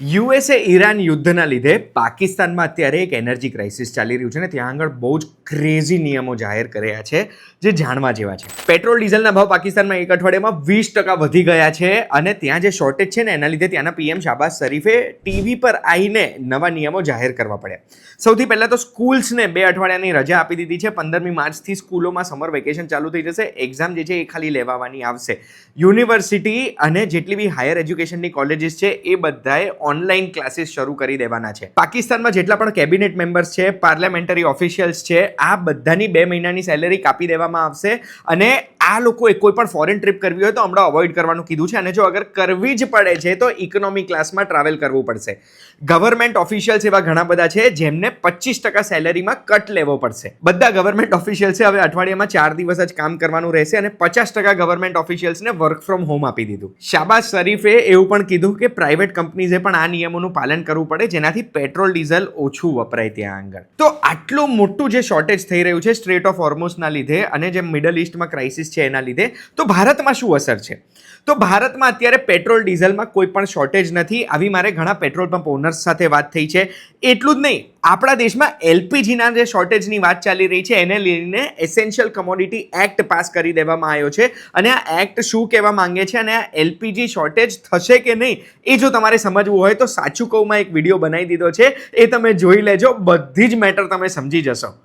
USA Iran યુદ્ધના લીધે પાકિસ્તાનમાં અત્યારે એક એનર્જી ક્રાઇસિસ ચાલી રહ્યું છે ને ત્યાં આગળ બહુ જ ક્રેઝી નિયમો જાહેર કર્યા છે જે જાણવા જેવા છે. પેટ્રોલ ડીઝલના ભાવ પાકિસ્તાનમાં એક અઠવાડિયામાં 20% વધી ગયા છે અને ત્યાં જે શોર્ટેજ છે ને એના લીધે ત્યાંના પીએમ શાહબાઝ શરીફે ટીવી પર આવીને નવા નિયમો જાહેર કરવા પડ્યા. સૌથી પહેલાં તો સ્કૂલ્સને 2 અઠવાડિયાની રજા આપી દીધી છે. 15મી માર્ચથી સ્કૂલોમાં સમર વેકેશન ચાલુ થઈ જશે. એક્ઝામ જે છે એ ખાલી લેવાની આવશે. યુનિવર્સિટી અને જેટલી બી હાયર એજ્યુકેશનની કોલેજીસ છે એ બધાએ ઓનલાઈન ક્લાસીસ શરૂ કરી દેવાના છે. પાકિસ્તાનમાં જેટલા પણ કેબિનેટ મેમ્બર્સ છે, પાર્લામેન્ટરી ઓફિશિયલ્સ છે, આ બધાની 2 મહિનાની સેલેરી કાપી દેવામાં આવશે અને આ લોકોએ કોઈ પણ ફોરેન ટ્રીપ કરવી હોય તો હમણાં અવોઇડ કરવાનું કીધું છે અને જો અગર કરવી જ પડે છે તો ઇકોનોમી ક્લાસમાં ટ્રાવેલ કરવું પડશે. ગવર્મેન્ટ ઓફિશિયલ્સ એવા ઘણા બધા છે જેમને 25% સેલેરીમાં કટ લેવો પડશે. બધા ગવર્મેન્ટ ઓફિશિયલ્સે હવે અઠવાડિયામાં 4 દિવસ જ કામ કરવાનું રહેશે અને 50% ગવર્મેન્ટ ઓફિશિયલ્સને વર્ક ફ્રોમ હોમ આપી દીધું. શાહબાઝ શરીફે એવું પણ કીધું કે પ્રાઇવેટ કંપનીઝે પણ આ નિયમોનું પાલન કરવું પડે જેનાથી પેટ્રોલ ડીઝલ ઓછું વપરાય ત્યાં આગળ. તો આટલું મોટું જે શોર્ટેજ થઈ રહ્યું છે સ્ટ્રેટ ઓફ હોર્મુઝના લીધે અને જે મિડલ ઈસ્ટમાં ક્રાઇસિસ છે એના લીધે, તો ભારતમાં શું અસર છે? તો ભારતમાં અત્યારે પેટ્રોલ ડીઝલમાં કોઈ પણ શોર્ટેજ નથી. આવી મારે ઘણા પેટ્રોલ પંપ ઓનર્સ સાથે વાત થઈ છે. એટલું જ નહીં, આપણા દેશમાં એલપીજીના જે શોર્ટેજની વાત ચાલી રહી છે એને લઈને એસેન્શિયલ કમોડિટી એક્ટ પાસ કરી દેવામાં આવ્યો છે અને આ એક્ટ શું કહેવા માંગે છે અને આ એલપીજી શોર્ટેજ થશે કે નહીં એ જો તમારે સમજવું હોય તો સાચું કહુંમાં એક વિડીયો બનાવી દીધો છે, એ તમે જોઈ લેજો. બધી જ મેટર તમે સમજી જશો.